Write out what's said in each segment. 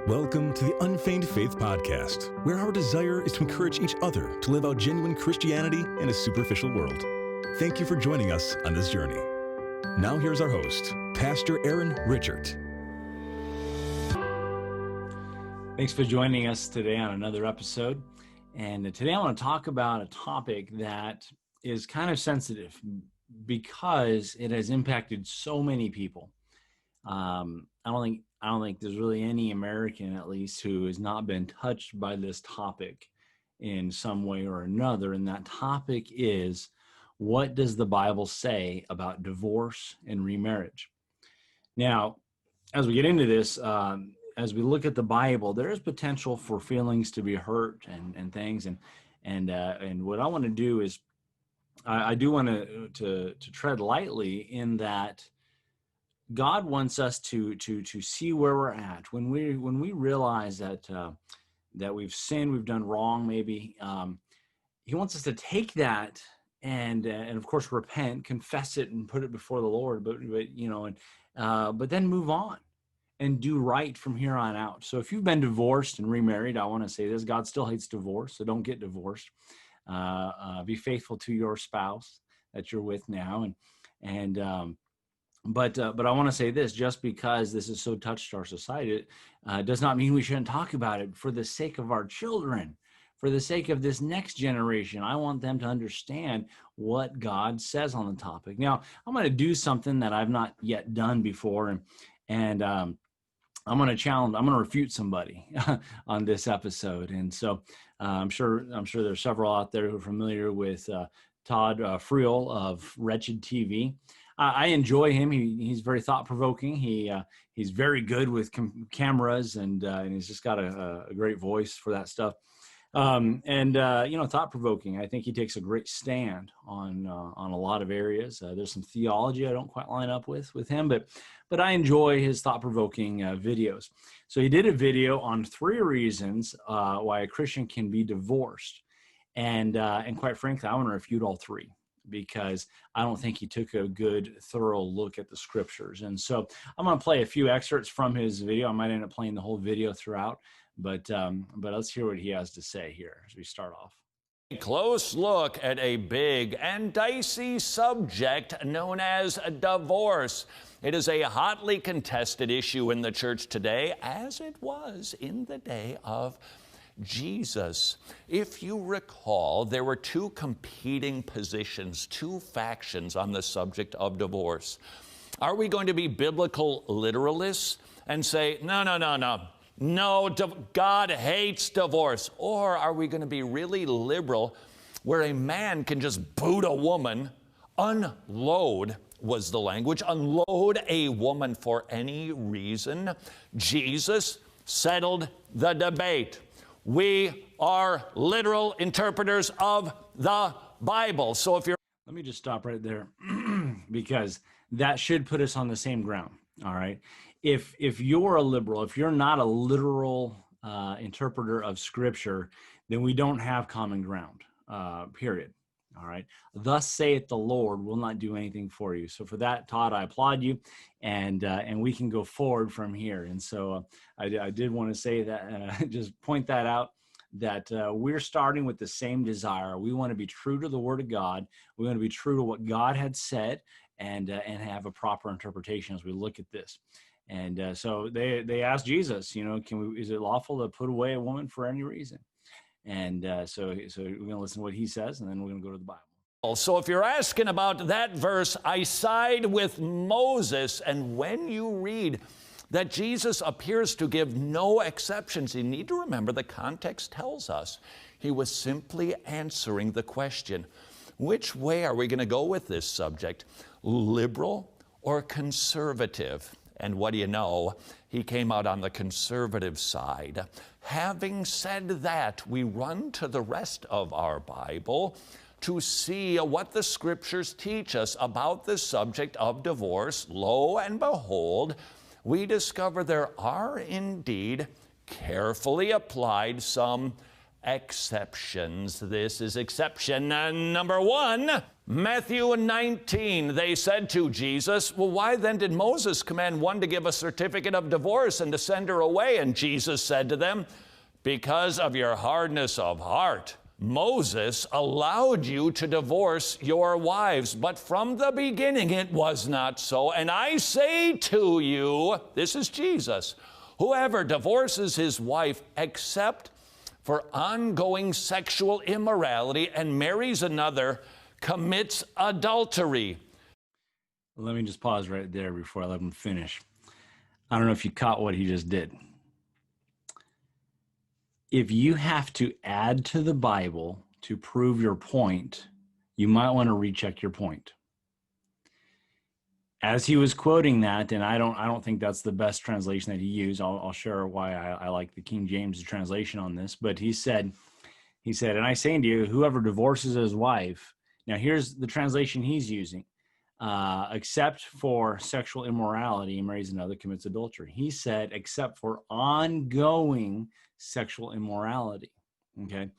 Welcome to the Unfeigned Faith Podcast, where our desire is to encourage each other to live out genuine Christianity in a superficial world. Thank you for joining us on this journey. Now here's our host, Pastor Aaron Richert. Thanks for joining us today on another episode. And today I want to talk about a topic that is kind of sensitive because it has impacted so many people. I don't think there's really any American, at least, who has not been touched by this topic in some way or another. And that topic is, what does the Bible say about divorce and remarriage? Now, as we get into this, as we look at the Bible, there is potential for feelings to be hurt and things. And what I want to do is, I do want to tread lightly in that God wants us to see where we're at when we realize that we've sinned, we've done wrong. Maybe He wants us to take that and of course repent, confess it, and put it before the Lord. But then move on and do right from here on out. So if you've been divorced and remarried, I want to say this: God still hates divorce, so don't get divorced. Be faithful to your spouse that you're with now, But I want to say this: just because this has so touched our society, does not mean we shouldn't talk about it. For the sake of our children, for the sake of this next generation, I want them to understand what God says on the topic. Now, I'm going to do something that I've not yet done before, and I'm going to refute somebody on this episode. And so I'm sure there's several out there who are familiar with Todd Friel of Wretched TV. I enjoy him. He's very thought-provoking. He's very good with cameras, and he's just got a great voice for that stuff. Thought-provoking. I think he takes a great stand on a lot of areas. There's some theology I don't quite line up with him, but I enjoy his thought-provoking videos. So he did a video on 3 reasons why a Christian can be divorced, and quite frankly, I want to refute all 3. Because I don't think he took a good, thorough look at the scriptures. And so I'm going to play a few excerpts from his video. I might end up playing the whole video throughout, but let's hear what he has to say here as we start off. A close look at a big and dicey subject known as divorce. It is a hotly contested issue in the church today, as it was in the day of Jesus. If you recall, there were 2 competing positions, 2 factions on the subject of divorce. Are we going to be biblical literalists and say, no, God hates divorce? Or are we going to be really liberal, where a man can just boot a woman, unload was the language, unload a woman for any reason? Jesus settled the debate. We are literal interpreters of the Bible. So if you're... Let me just stop right there because that should put us on the same ground, all right? If you're a liberal, if you're not a literal interpreter of Scripture, then we don't have common ground, period, all right? Thus saith the Lord will not do anything for you. So for that, Todd, I applaud you, and we can go forward from here. And so I did want to say that, just point that out, that we're starting with the same desire. We want to be true to the Word of God. We want to be true to what God had said, and have a proper interpretation as we look at this. And so they asked Jesus, is it lawful to put away a woman for any reason? And so we're going to listen to what he says, and then we're going to go to the Bible. So if you're asking about that verse, I side with Moses. And when you read that Jesus appears to give no exceptions, you need to remember the context tells us he was simply answering the question, which way are we going to go with this subject, liberal or conservative? And what do you know? He came out on the conservative side. Having said that, we run to the rest of our Bible to see what the Scriptures teach us about the subject of divorce. Lo and behold, we discover there are indeed carefully applied some exceptions. This is exception number 1. Matthew 19, they said to Jesus, well, why then did Moses command one to give a certificate of divorce and to send her away? And Jesus said to them, because of your hardness of heart, Moses allowed you to divorce your wives, but from the beginning it was not so. And I say to you, this is Jesus, whoever divorces his wife except for ongoing sexual immorality and marries another commits adultery. Let me just pause right there before I let him finish. I don't know if you caught what he just did. If you have to add to the Bible to prove your point, you might want to recheck your point. As he was quoting that, and I don't think that's the best translation that he used. I'll share why I like the King James translation on this. But he said, and I say unto you, whoever divorces his wife. Now here's the translation he's using. Except for sexual immorality, marries another, commits adultery. He said, except for ongoing sexual immorality. Okay,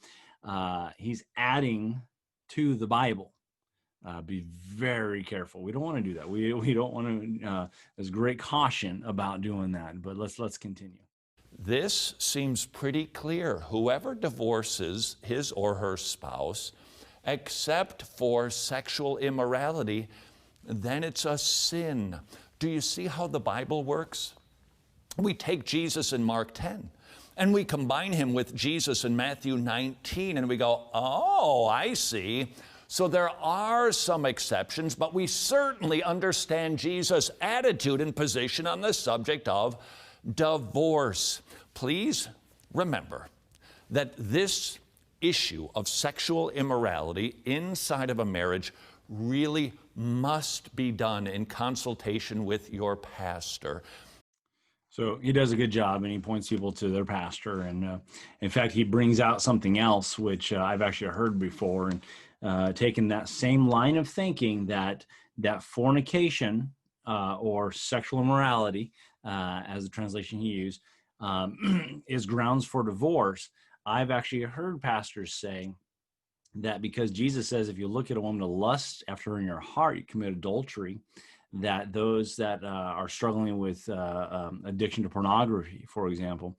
he's adding to the Bible. Be very careful. We don't want to do that. We don't want to. There's great caution about doing that. But let's continue. This seems pretty clear. Whoever divorces his or her spouse, except for sexual immorality, then it's a sin. Do you see how the Bible works? We take Jesus in Mark 10, and we combine him with Jesus in Matthew 19, and we go, oh, I see. So there are some exceptions, but we certainly understand Jesus' attitude and position on the subject of divorce. Please remember that this issue of sexual immorality inside of a marriage really must be done in consultation with your pastor. So he does a good job, and he points people to their pastor. And in fact, he brings out something else, which I've actually heard before, and taken that same line of thinking that fornication or sexual immorality, as the translation he used, is grounds for divorce. I've actually heard pastors say that because Jesus says if you look at a woman to lust after her in your heart, you commit adultery, that those that are struggling with addiction to pornography, for example,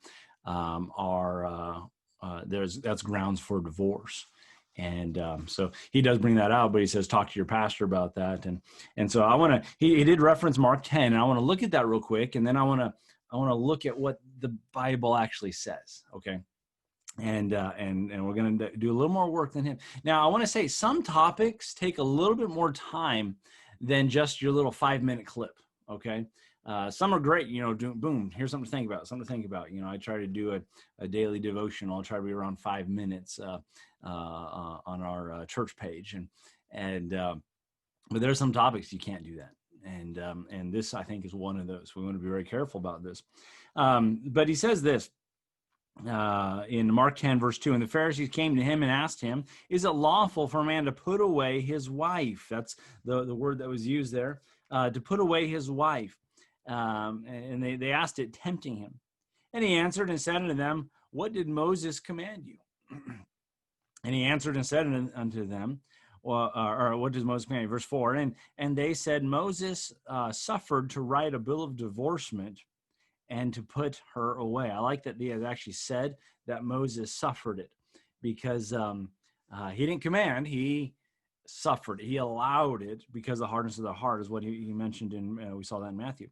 that's grounds for divorce. And so he does bring that out, but he says, talk to your pastor about that. And so I want to, he did reference Mark 10, and I want to look at that real quick. And then I want to look at what the Bible actually says. Okay. And we're going to do a little more work than him. Now, I want to say some topics take a little bit more time than just your little 5-minute clip. Okay. Some are great, boom, here's something to think about, I try to do a daily devotional. I'll try to be around 5 minutes on our church page. But there's some topics you can't do that. And this, I think, is one of those. We want to be very careful about this. But he says this in Mark 10, verse 2, and the Pharisees came to him and asked him, is it lawful for a man to put away his wife? That's the word that was used there, to put away his wife. And they asked it, tempting him. And he answered and said unto them, what did Moses command you? And he answered and said unto them, or what does Moses command you? Verse 4, and they said, Moses suffered to write a bill of divorcement and to put her away. I like that they had actually said that Moses suffered it, because he didn't command, he suffered. He allowed it because the hardness of the heart is what he mentioned in, we saw that in Matthew.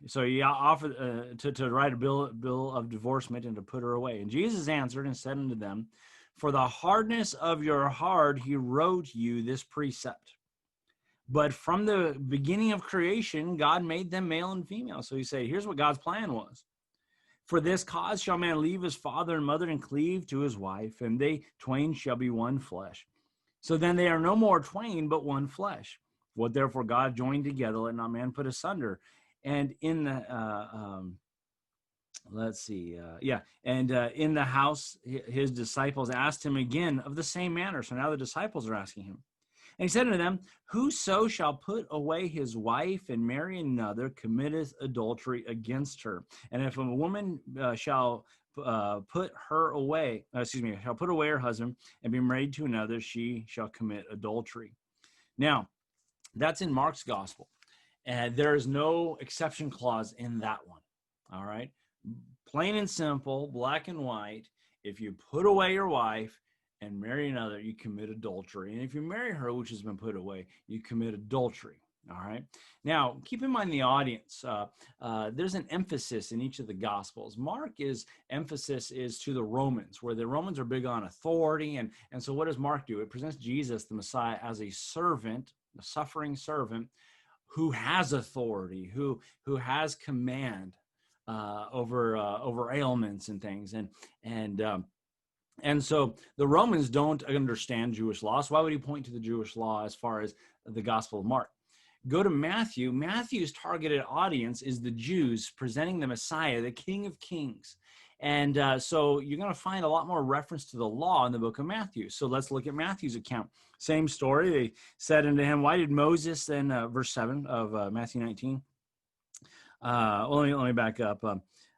So he offered to write a bill of divorcement and to put her away. And Jesus answered and said unto them, for the hardness of your heart he wrote you this precept. But from the beginning of creation, God made them male and female. So he said, here's what God's plan was. For this cause shall man leave his father and mother and cleave to his wife, and they twain shall be one flesh. So then they are no more twain, but one flesh. What therefore God joined together, let not man put asunder. And in the, in the house, his disciples asked him again of the same manner. So now the disciples are asking him. And he said unto them, whoso shall put away his wife and marry another committeth adultery against her. And if a woman shall put away her husband and be married to another, she shall commit adultery. Now, that's in Mark's gospel. And there is no exception clause in that one. All right. Plain and simple, black and white. If you put away your wife and marry another, you commit adultery. And if you marry her, which has been put away, you commit adultery. All right. Now, keep in mind the audience. There's an emphasis in each of the Gospels. Mark's emphasis is to the Romans, where the Romans are big on authority. And so what does Mark do? It presents Jesus, the Messiah, as a servant, a suffering servant, who has authority, who has command over ailments and things. And so the Romans don't understand Jewish law. So why would he point to the Jewish law as far as the Gospel of Mark? Go to Matthew. Matthew's targeted audience is the Jews presenting the Messiah, the King of Kings. And so you're going to find a lot more reference to the law in the book of Matthew. So let's look at Matthew's account. Same story. They said unto him, why did Moses, then verse 7 of Matthew 19. Let me back up.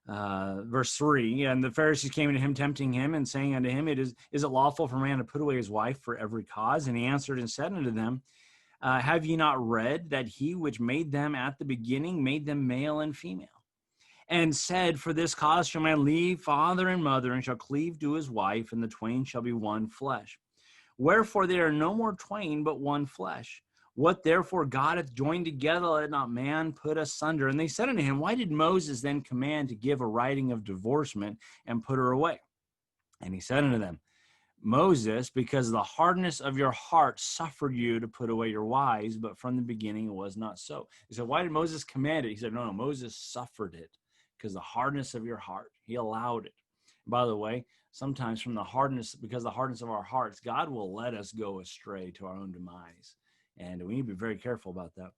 Verse 3, and the Pharisees came to him, tempting him, and saying unto him, is it lawful for a man to put away his wife for every cause? And he answered and said unto them, have ye not read that he which made them at the beginning made them male and female? And said, for this cause shall man leave father and mother, and shall cleave to his wife, and the twain shall be one flesh. Wherefore they are no more twain, but one flesh. What therefore God hath joined together, let not man put asunder. And they said unto him, why did Moses then command to give a writing of divorcement and put her away? And he said unto them, Moses, because the hardness of your heart suffered you to put away your wives, but from the beginning it was not so. He said, why did Moses command it? He said, no, Moses suffered it because the hardness of your heart, he allowed it. By the way, sometimes because the hardness of our hearts, God will let us go astray to our own demise. And we need to be very careful about that.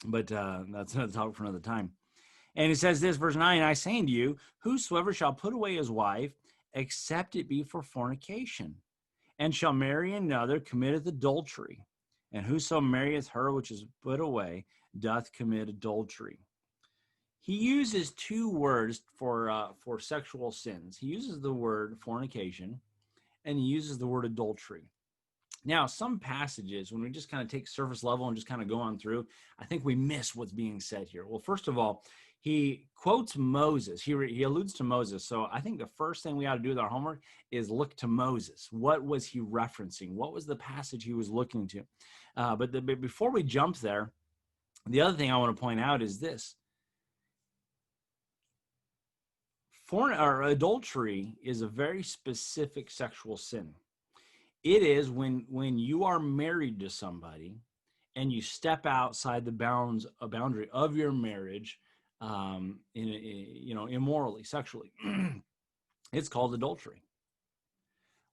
But that's another talk for another time. And it says this, verse 9, I say unto you, whosoever shall put away his wife, except it be for fornication, and shall marry another, committeth adultery. And whoso marrieth her which is put away, doth commit adultery. He uses two words for sexual sins. He uses the word fornication, and he uses the word adultery. Now, some passages, when we just kind of take surface level and just kind of go on through, I think we miss what's being said here. Well, first of all, he quotes Moses. He alludes to Moses. So I think the first thing we ought to do with our homework is look to Moses. What was he referencing? What was the passage he was looking to? But before we jump there, the other thing I want to point out is this. Adultery is a very specific sexual sin. It is when you are married to somebody and you step outside the boundary of your marriage, immorally, sexually. It's called adultery.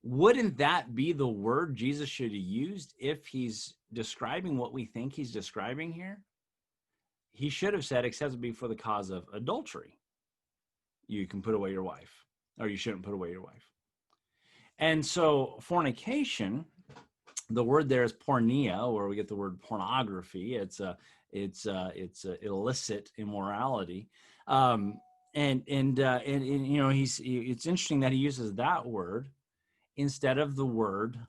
Wouldn't that be the word Jesus should have used if he's describing what we think he's describing here? He should have said, except it be for the cause of adultery, you can put away your wife, or you shouldn't put away your wife. And so fornication, the word there is porneia, where we get the word pornography. It's illicit immorality. It's interesting that he uses that word instead of the word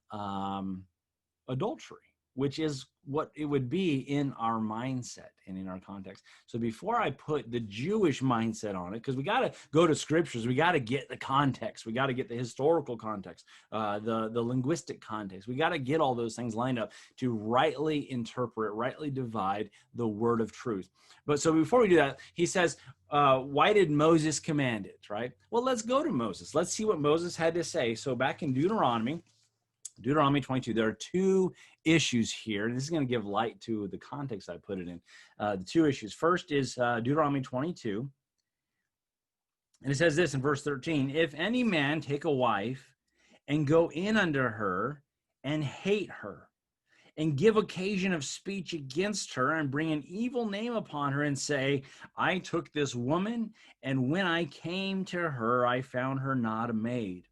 adultery, which is what it would be in our mindset and in our context. So before I put the Jewish mindset on it, because we got to go to scriptures, we got to get the context, we got to get the historical context, the linguistic context. We got to get all those things lined up to rightly interpret, rightly divide the word of truth. But so before we do that, he says, why did Moses command it, right? Well, let's go to Moses. Let's see what Moses had to say. So back in Deuteronomy 22, there are two issues here, and this is going to give light to the context I put it in. The two issues. First is Deuteronomy 22, and it says this in verse 13, if any man take a wife and go in unto her and hate her, and give occasion of speech against her, and bring an evil name upon her, and say, I took this woman, and when I came to her, I found her not a maid.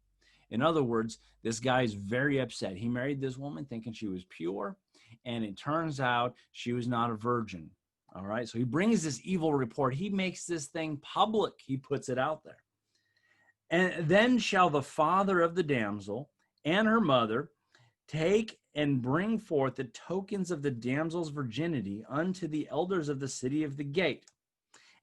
In other words, this guy's very upset. He married this woman thinking she was pure, and it turns out she was not a virgin. All right, so he brings this evil report. He makes this thing public. He puts it out there. And then shall the father of the damsel and her mother take and bring forth the tokens of the damsel's virginity unto the elders of the city of the gate.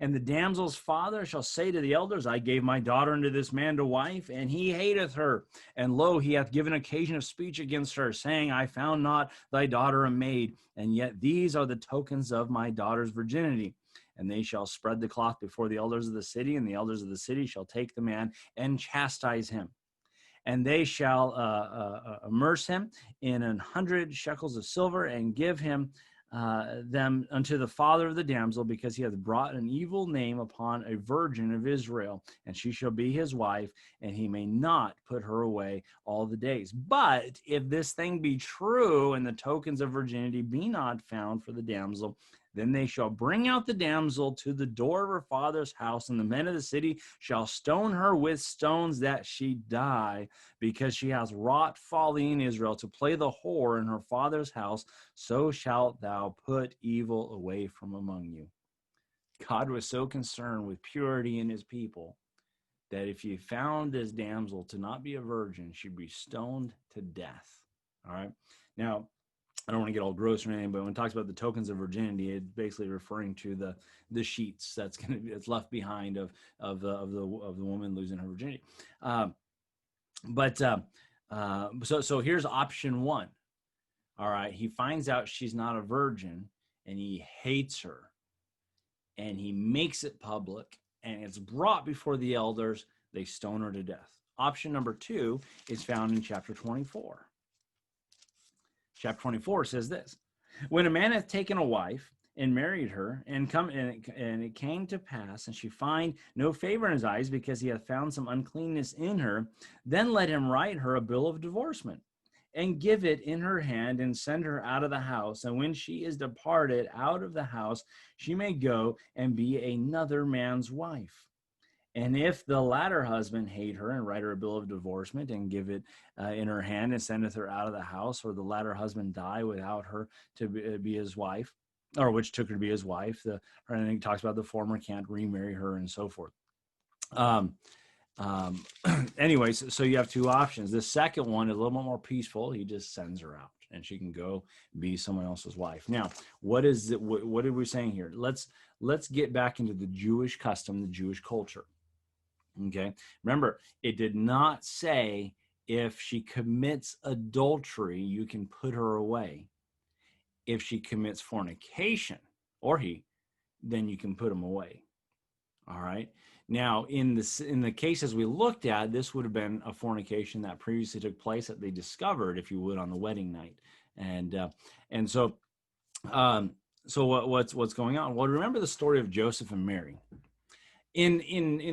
And the damsel's father shall say to the elders, I gave my daughter unto this man to wife, and he hateth her. And lo, he hath given occasion of speech against her, saying, I found not thy daughter a maid, and yet these are the tokens of my daughter's virginity. And they shall spread the cloth before the elders of the city, and the elders of the city shall take the man and chastise him. And they shall immerse him in 100 shekels of silver, and give him them unto the father of the damsel, because he hath brought an evil name upon a virgin of Israel, and she shall be his wife, and he may not put her away all the days. But if this thing be true, and the tokens of virginity be not found for the damsel, then they shall bring out the damsel to the door of her father's house, and the men of the city shall stone her with stones that she die, because she hath wrought folly in Israel to play the whore in her father's house. So shalt thou put evil away from among you. God was so concerned with purity in his people that if you found this damsel to not be a virgin, she'd be stoned to death. All right. Now, I don't want to get all gross or anything, but when it talks about the tokens of virginity, it's basically referring to the sheets that's left behind of the woman losing her virginity. So here's option one. All right, he finds out she's not a virgin, and he hates her, and he makes it public, and it's brought before the elders. They stone her to death. Option number two is found in chapter 24. Chapter 24 says this: when a man hath taken a wife and married her, and it came to pass, and she find no favor in his eyes, because he hath found some uncleanness in her, then let him write her a bill of divorcement, and give it in her hand, and send her out of the house. And when she is departed out of the house, she may go and be another man's wife. And if the latter husband hate her, and write her a bill of divorcement, and give it in her hand, and sendeth her out of the house, or the latter husband die without her to be his wife, or which took her to be his wife, and he talks about the former can't remarry her, and so forth. Anyways, so you have two options. The second one is a little bit more peaceful. He just sends her out, and she can go be someone else's wife. Now, what is it? What are we saying here? Let's get back into the Jewish custom, the Jewish culture. Okay. Remember, it did not say if she commits adultery, you can put her away. If she commits fornication, or he, then you can put him away. All right. Now, in the cases we looked at, this would have been a fornication that previously took place that they discovered, if you would, on the wedding night. And so what's going on? Well, remember the story of Joseph and Mary. In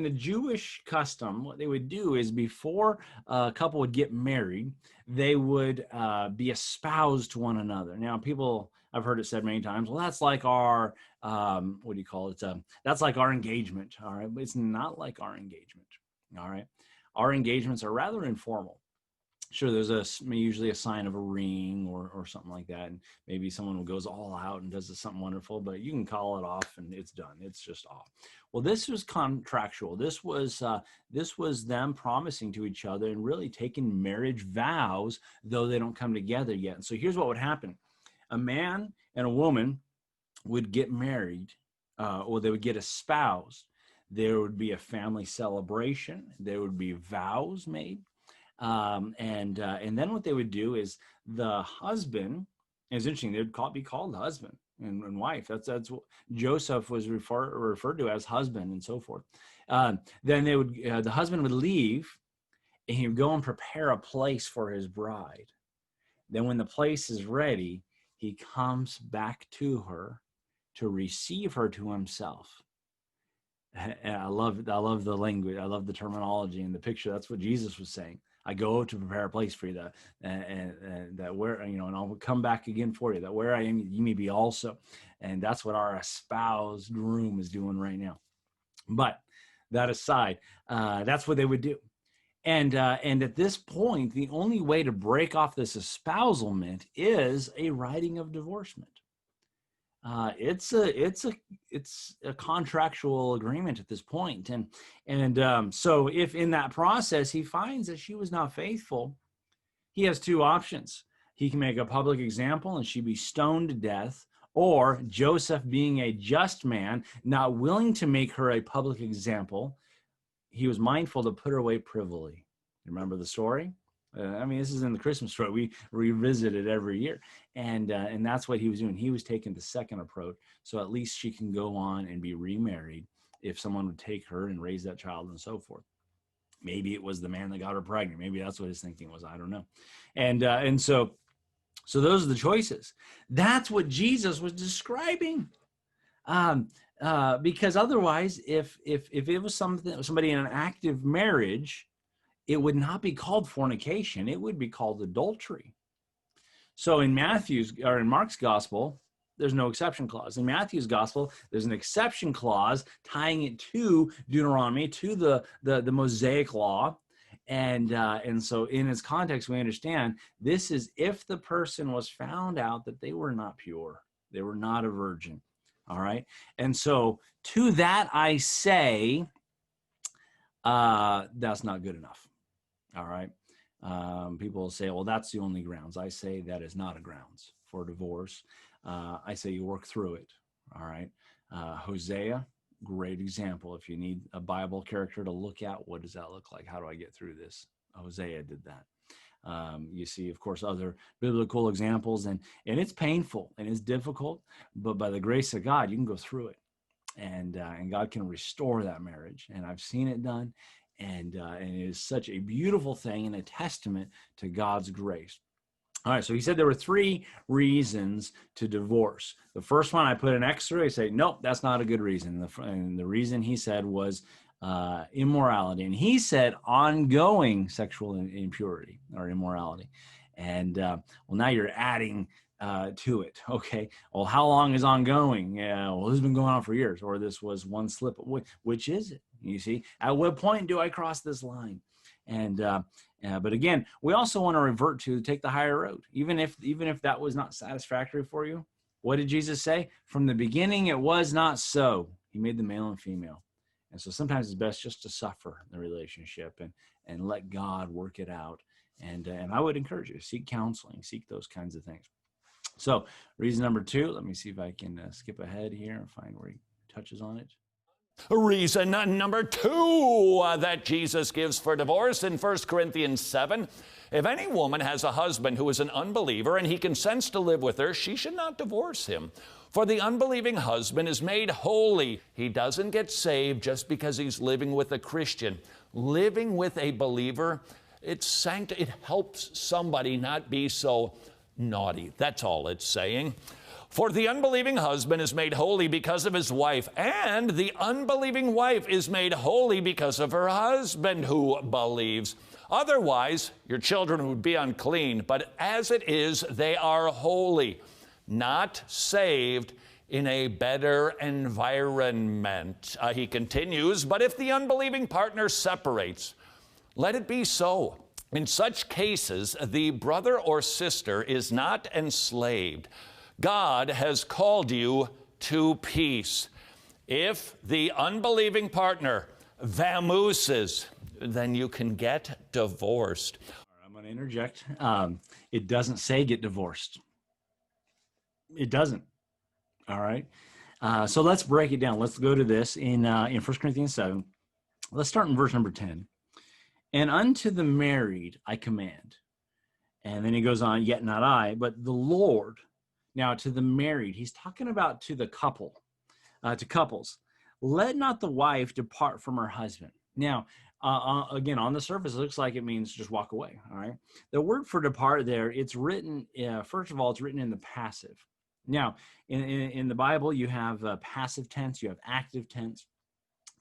the Jewish custom, what they would do is, before a couple would get married, they would be espoused to one another. Now, I've heard it said many times, well, that's like our, that's like our engagement. All right. But it's not like our engagement. All right. Our engagements are rather informal. Sure, there's usually a sign of a ring or something like that, and maybe someone goes all out and does something wonderful, but you can call it off and it's done. It's just off. Well, this was contractual. This was them promising to each other and really taking marriage vows, though they don't come together yet. And so here's what would happen: a man and a woman would get married, or they would get espoused. There would be a family celebration. There would be vows made. And then what they would do is, the husband, it's interesting, they'd be called husband and wife. That's what Joseph was referred to as husband, and so forth. Then the husband would leave, and he would go and prepare a place for his bride. Then when the place is ready, he comes back to her to receive her to himself. And I love the language. I love the terminology and the picture. That's what Jesus was saying. I go to prepare a place for you, that where, and I'll come back again for you, that where I am, you may be also. And that's what our espoused groom is doing right now. But that aside, that's what they would do. And at this point, the only way to break off this espousalment is a writing of divorcement. It's a contractual agreement at this point. And so if in that process he finds that she was not faithful, he has two options. He can make a public example and she be stoned to death, or Joseph, being a just man, not willing to make her a public example, he was mindful to put her away privily. Remember the story? I mean, this is in the Christmas story. We revisit it every year. And that's what he was doing. He was taking the second approach. So at least she can go on and be remarried if someone would take her and raise that child and so forth. Maybe it was the man that got her pregnant. Maybe that's what his thinking was. I don't know. And so those are the choices. That's what Jesus was describing. Because otherwise, if it was somebody in an active marriage, it would not be called fornication. It would be called adultery. So in Mark's gospel, there's no exception clause. In Matthew's gospel, there's an exception clause tying it to Deuteronomy, to the Mosaic law. And so in its context, we understand this is if the person was found out that they were not pure, they were not a virgin. All right. And so to that, I say, that's not good enough. All right. People will say, well, that's the only grounds. I say that is not a grounds for divorce. I say you work through it. All right. Hosea, great example. If you need a Bible character to look at, what does that look like? How do I get through this? Hosea did that. You see, of course, other biblical examples, and it's painful and it's difficult, but by the grace of God, you can go through it, and God can restore that marriage. And I've seen it done, and it is such a beautiful thing and a testament to God's grace. All right, so he said there were 3 reasons to divorce. The first one I put an X through. I say, nope, that's not a good reason. And the reason he said was immorality. And he said ongoing sexual impurity or immorality. And well, now you're adding to it. Okay, well, how long is ongoing? Yeah, well, this has been going on for years, or this was one slip. Which is it? You see, at what point do I cross this line? And but again, we also want to revert to take the higher road, even if that was not satisfactory for you. What did Jesus say? From the beginning, it was not so. He made the male and female. And so sometimes it's best just to suffer the relationship and let God work it out. And I would encourage you to seek counseling, seek those kinds of things. So reason number 2, let me see if I can skip ahead here and find where he touches on it. Reason number 2 that Jesus gives for divorce in 1 Corinthians 7. If any woman has a husband who is an unbeliever and he consents to live with her, she should not divorce him. For the unbelieving husband is made holy. He doesn't get saved just because he's living with a Christian. Living with a believer, it helps somebody not be so naughty. That's all it's saying. For the unbelieving husband is made holy because of his wife, and the unbelieving wife is made holy because of her husband who believes. Otherwise, your children would be unclean, but as it is, they are holy, not saved in a better environment. He continues, but if the unbelieving partner separates, let it be so. In such cases, the brother or sister is not enslaved. God has called you to peace. If the unbelieving partner vamooses, then you can get divorced. I'm going to interject. It doesn't say get divorced. It doesn't. All right. So let's break it down. Let's go to this in 1 Corinthians 7. Let's start in verse number 10. And unto the married I command. And then he goes on, yet not I, but the Lord. Now, to the married, he's talking about to the couple, to couples. Let not the wife depart from her husband. Now, again, on the surface, it looks like it means just walk away, all right? The word for depart there, it's written, first of all, it's written in the passive. Now, in the Bible, you have passive tense, you have active tense,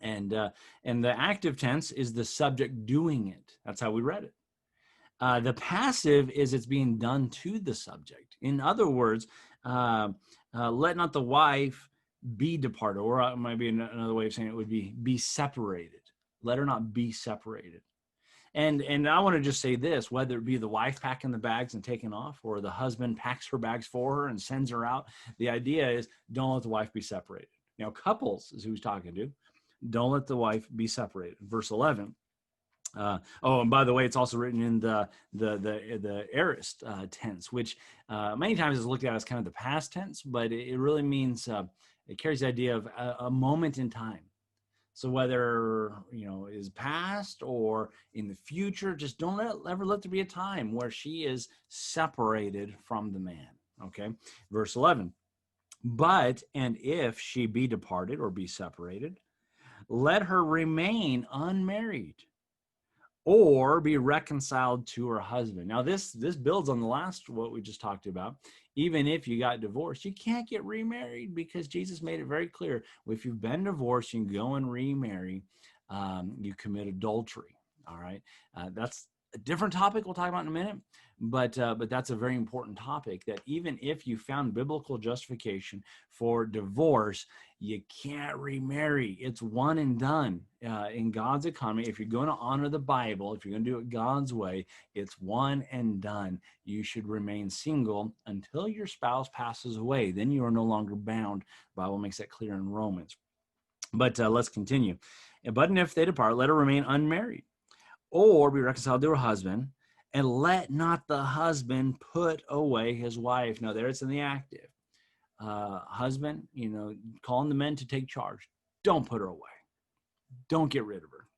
and the active tense is the subject doing it. That's how we read it. The passive is it's being done to the subject. In other words, let not the wife be departed, or it might be another way of saying it would be separated. Let her not be separated. And I want to just say this, whether it be the wife packing the bags and taking off, or the husband packs her bags for her and sends her out, the idea is don't let the wife be separated. Now, couples is who he's talking to. Don't let the wife be separated. Verse 11. And by the way, it's also written in the aorist tense, which many times is looked at as kind of the past tense, but it really means it carries the idea of a moment in time. So whether is past or in the future, just don't ever let there be a time where she is separated from the man. Okay, verse 11. But and if she be departed or be separated, let her remain unmarried, or be reconciled to her husband. Now, this builds on the last, what we just talked about. Even if you got divorced, you can't get remarried, because Jesus made it very clear. If you've been divorced, you can go and remarry. You commit adultery. All right. That's a different topic we'll talk about in a minute. But that's a very important topic, that even if you found biblical justification for divorce, you can't remarry. It's one and done. In God's economy, if you're going to honor the Bible, if you're going to do it God's way, it's one and done. You should remain single until your spouse passes away. Then you are no longer bound. The Bible makes that clear in Romans. But let's continue. But if they depart, let her remain unmarried, or be reconciled to her husband, and let not the husband put away his wife. Now, there it's in the active. Husband, calling the men to take charge. Don't put her away. Don't get rid of her.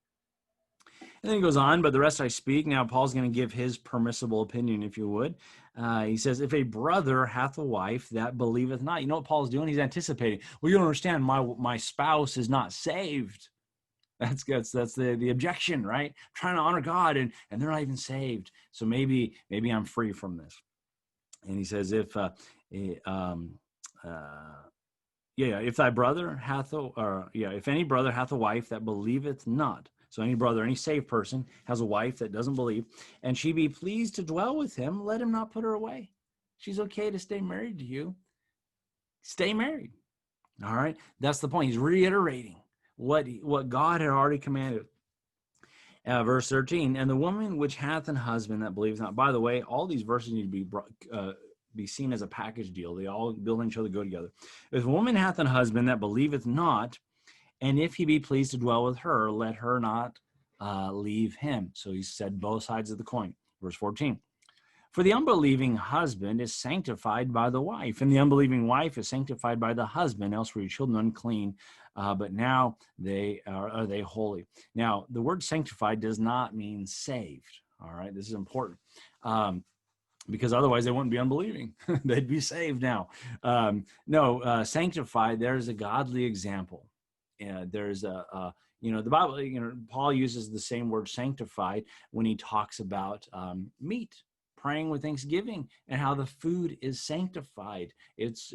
And then he goes on, but the rest I speak. Now, Paul's going to give his permissible opinion, if you would. He says, if a brother hath a wife that believeth not. You know what Paul's doing? He's anticipating. Well, you don't understand, my spouse is not saved. That's the objection, right? I'm trying to honor God, and they're not even saved. So maybe I'm free from this. And he says, if thy brother hath if any brother hath a wife that believeth not. So any brother, any saved person has a wife that doesn't believe, and she be pleased to dwell with him, let him not put her away. She's okay to stay married to you. Stay married. All right. That's the point. He's reiterating what God had already commanded. Verse 13, and the woman which hath an husband that believes not. By the way, all these verses need to be seen as a package deal. They all build on each other, go together. If a woman hath an husband that believeth not, and if he be pleased to dwell with her, let her not leave him. So he said both sides of the coin. Verse 14. For the unbelieving husband is sanctified by the wife, and the unbelieving wife is sanctified by the husband, else were your children unclean, but now they are they holy. Now, the word sanctified does not mean saved, all right? This is important, because otherwise they wouldn't be unbelieving. They'd be saved now. Sanctified, there's a godly example. There's the Bible, Paul uses the same word sanctified when he talks about meat. Praying with thanksgiving, and how the food is sanctified. It's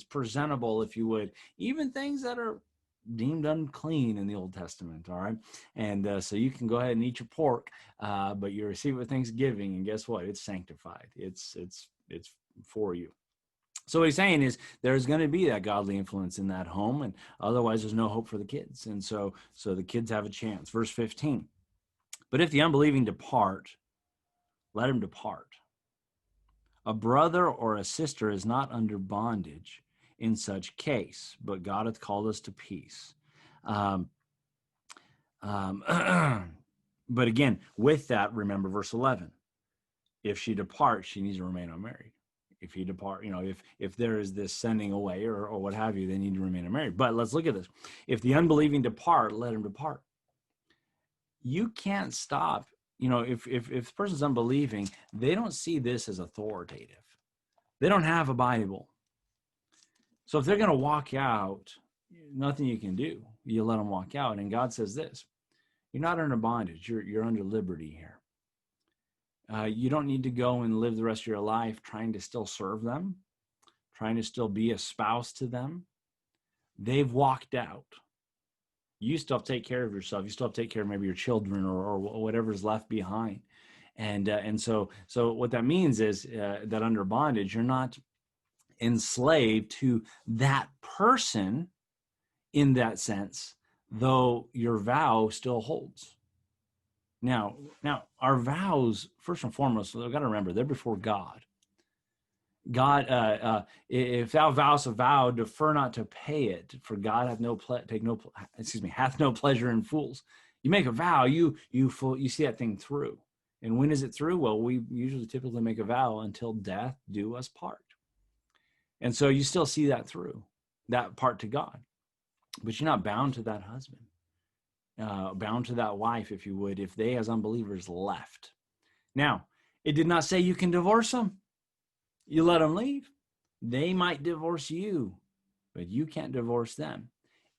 presentable, if you would. Even things that are deemed unclean in the Old Testament, all right? And so you can go ahead and eat your pork, but you receive it with thanksgiving, and guess what? It's sanctified. It's for you. So what he's saying is there's going to be that godly influence in that home, and otherwise there's no hope for the kids. And so the kids have a chance. Verse 15. But if the unbelieving depart, let him depart. A brother or a sister is not under bondage in such case, but God hath called us to peace. But again, with that, remember verse 11. If she departs, she needs to remain unmarried. If he depart, if there is this sending away or what have you, they need to remain unmarried. But let's look at this. If the unbelieving depart, let him depart. You can't stop. If the person's unbelieving, they don't see this as authoritative. They don't have a Bible. So if they're going to walk out, nothing you can do. You let them walk out. And God says this, you're not under bondage. You're under liberty here. You don't need to go and live the rest of your life trying to still serve them, trying to still be a spouse to them. They've walked out. You still have to take care of yourself. You still have to take care of maybe your children or whatever's left behind. And so what that means is that under bondage, you're not enslaved to that person in that sense, though your vow still holds. Now, our vows, first and foremost, we've got to remember, they're before God. God, if thou vowest a vow, defer not to pay it, for God hath no pleasure in fools. You make a vow, you see that thing through. And when is it through? Well, we usually typically make a vow until death do us part. And so you still see that through, that part to God. But you're not bound to that husband, bound to that wife, if you would, if they as unbelievers left. Now, it did not say you can divorce them. You let them leave. They might divorce you, but you can't divorce them.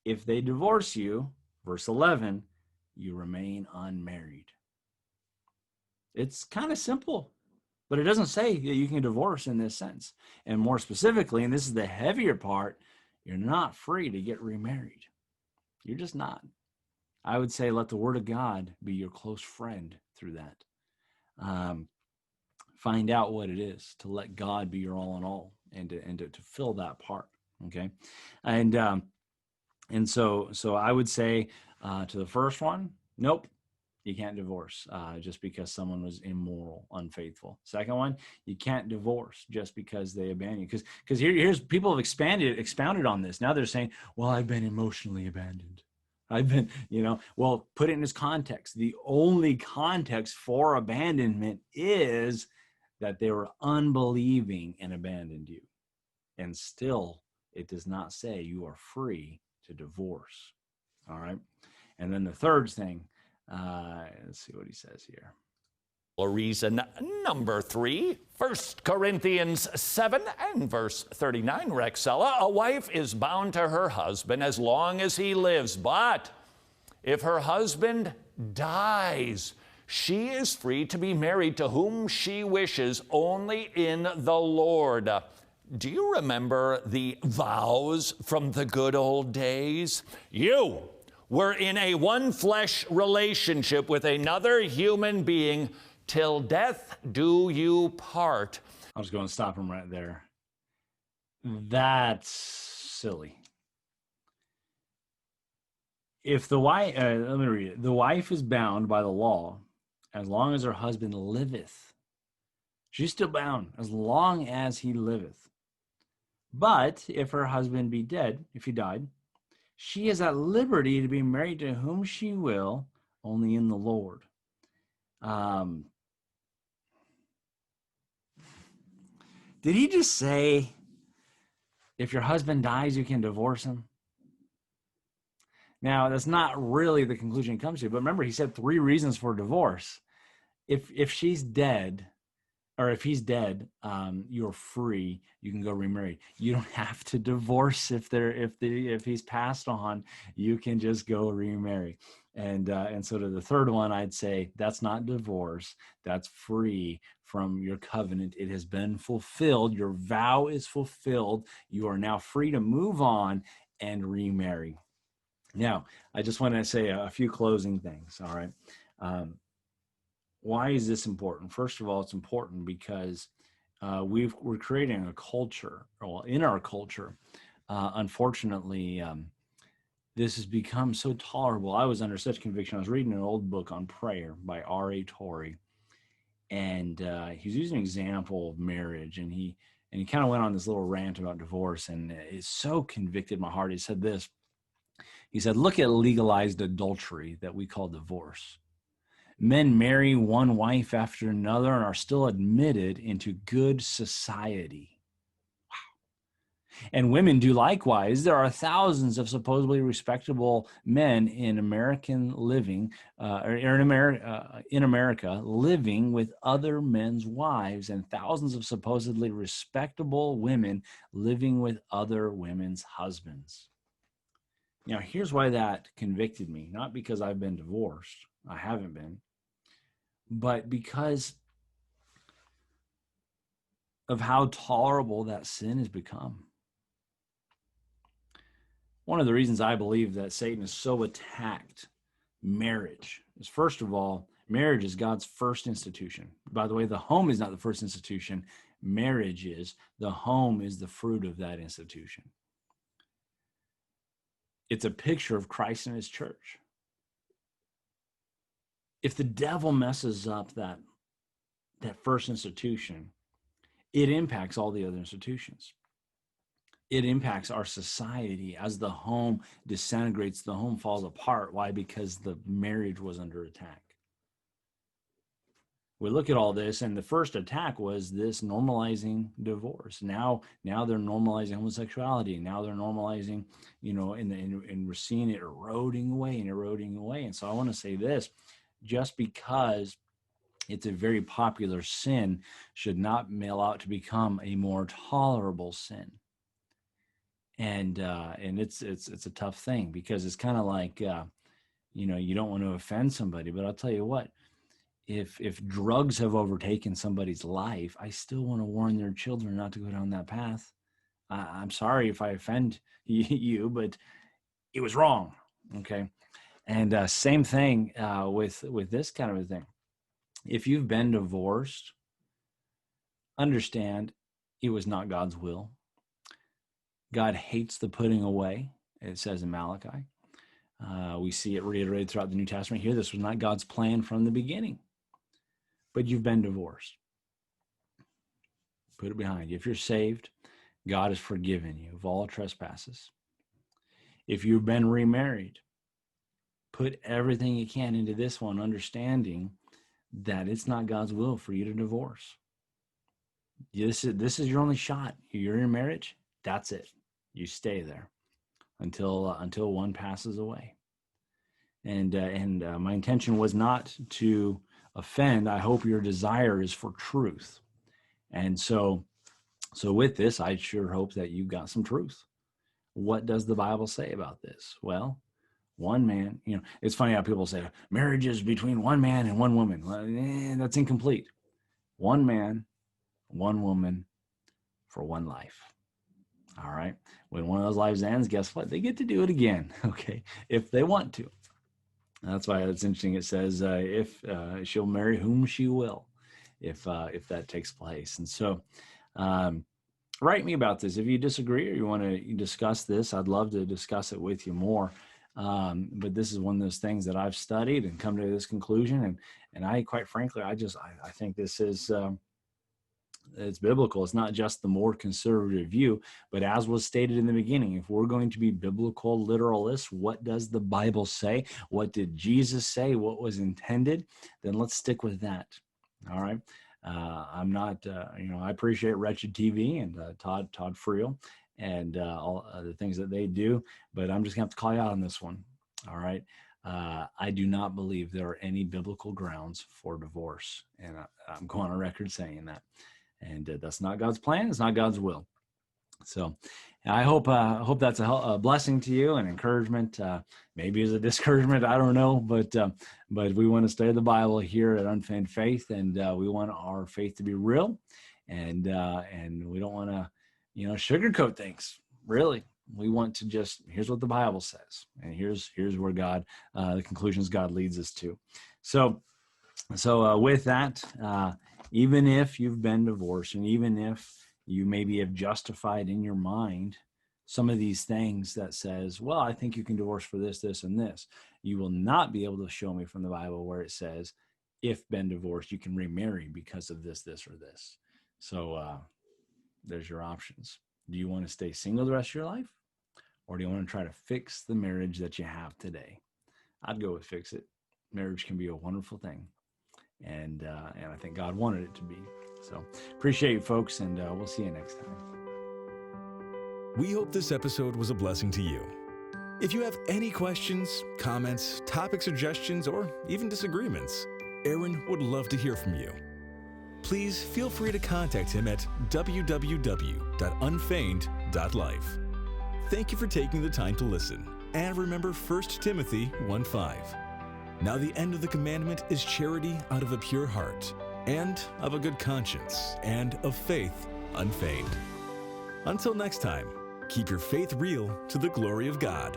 If they divorce you, verse 11, you remain unmarried. It's kind of simple, but it doesn't say that you can divorce in this sense. And more specifically, and this is the heavier part, you're not free to get remarried. You're just not. I would say let the word of God be your close friend through that. Find out what it is to let God be your all in all, and to fill that part. Okay. And so I would say to the first one, nope, you can't divorce just because someone was immoral, unfaithful. Second one, you can't divorce just because they abandon you. Because here's people have expounded on this. Now they're saying, well, I've been emotionally abandoned. I've been, well, put it in this context. The only context for abandonment is that they were unbelieving and abandoned you. And still, it does not say you are free to divorce. All right. And then the third thing, let's see what he says here. Reason number 3, 1 Corinthians 7 and verse 39, Rexella, a wife is bound to her husband as long as he lives, but if her husband dies, she is free to be married to whom she wishes, only in the Lord. Do you remember the vows from the good old days? You were in a one-flesh relationship with another human being till death do you part. I was going to stop him right there. That's silly. If the wife, let me read it. The wife is bound by the law as long as her husband liveth. She's still bound as long as he liveth. But if her husband be dead, if he died, she is at liberty to be married to whom she will, only in the Lord. Did he just say, if your husband dies, you can divorce him? Now, that's not really the conclusion he comes to, but remember, he said 3 reasons for divorce. If she's dead, or if he's dead, you're free. You can go remarry. You don't have to divorce if he's passed on. You can just go remarry. And so to the third one, I'd say that's not divorce. That's free from your covenant. It has been fulfilled. Your vow is fulfilled. You are now free to move on and remarry. Now, I just want to say a few closing things. All right. Why is this important? First of all, it's important because we're creating a culture. Well, in our culture, unfortunately, this has become so tolerable. I was under such conviction. I was reading an old book on prayer by R.A. Torrey, and he's using an example of marriage, and he kind of went on this little rant about divorce, and it so convicted my heart. He said this. He said, look at legalized adultery that we call divorce. Men marry one wife after another and are still admitted into good society. Wow. And women do likewise. There are thousands of supposedly respectable men in American living, in America, living with other men's wives, and thousands of supposedly respectable women living with other women's husbands. Now, here's why that convicted me. Not because I've been divorced. I haven't been. But because of how tolerable that sin has become. One of the reasons I believe that Satan has so attacked marriage is, first of all, marriage is God's first institution. By the way, the home is not the first institution. Marriage is. The home is the fruit of that institution. It's a picture of Christ and his church. if the devil messes up that first institution, it impacts all the other institutions. It impacts our society. As the home disintegrates, the home falls apart. Why? Because the marriage was under attack. We look at all this, and the first attack was this normalizing divorce. Now they're normalizing homosexuality. Now they're normalizing, and we're seeing it eroding away. And so I want to say this: just because it's a very popular sin should not mail out to become a more tolerable sin. And it's a tough thing, because it's kind of like, you don't want to offend somebody, but I'll tell you what, if drugs have overtaken somebody's life, I still want to warn their children not to go down that path. I'm sorry if I offend you, but it was wrong. Okay. And same thing with this kind of a thing. If you've been divorced, understand it was not God's will. God hates the putting away, it says in Malachi. We see it reiterated throughout the New Testament here. This was not God's plan from the beginning. But you've been divorced. Put it behind you. If you're saved, God has forgiven you of all trespasses. If you've been remarried, put everything you can into this one, understanding that it's not God's will for you to divorce. This is your only shot. You're in marriage, that's it. You stay there until one passes away. And my intention was not to offend. I hope your desire is for truth. And so with this, I sure hope that you got some truth. What does the Bible say about this? Well, one man, it's funny how people say marriage is between one man and one woman. Well, that's incomplete. One man, one woman for one life. All right. When one of those lives ends, guess what? They get to do it again. Okay. If they want to. That's why it's interesting. It says if she'll marry whom she will, if that takes place. And so write me about this. If you disagree or you want to discuss this, I'd love to discuss it with you more. But this is one of those things that I've studied and come to this conclusion. And I, quite frankly, I think this is, it's biblical. It's not just the more conservative view, but as was stated in the beginning, if we're going to be biblical literalists, what does the Bible say? What did Jesus say? What was intended? Then let's stick with that. All right. I'm not, I appreciate Wretched TV and Todd Friel and all the things that they do, but I'm just gonna have to call you out on this one. All right. I do not believe there are any biblical grounds for divorce. And I'm going on record saying that. And that's not God's plan. It's not God's will. So I hope that's a blessing to you and encouragement. Maybe as a discouragement, I don't know. But we want to study the Bible here at Unfeigned Faith, and we want our faith to be real, and we don't want to, sugarcoat things. Really, we want to just, here's what the Bible says, and here's where God, the conclusions God leads us to. So with that. Even if you've been divorced, and even if you maybe have justified in your mind some of these things that says, well, I think you can divorce for this, this, and this, you will not be able to show me from the Bible where it says, if been divorced, you can remarry because of this, this, or this. So there's your options. Do you want to stay single the rest of your life? Or do you want to try to fix the marriage that you have today? I'd go with fix it. Marriage can be a wonderful thing. And I think God wanted it to be. So appreciate you, folks, and we'll see you next time. We hope this episode was a blessing to you. If you have any questions, comments, topic suggestions, or even disagreements, Aaron would love to hear from you. Please feel free to contact him at www.unfeigned.life. Thank you for taking the time to listen. And remember 1 Timothy 1:5. Now the end of the commandment is charity out of a pure heart, and of a good conscience, and of faith unfeigned. Until next time, keep your faith real to the glory of God.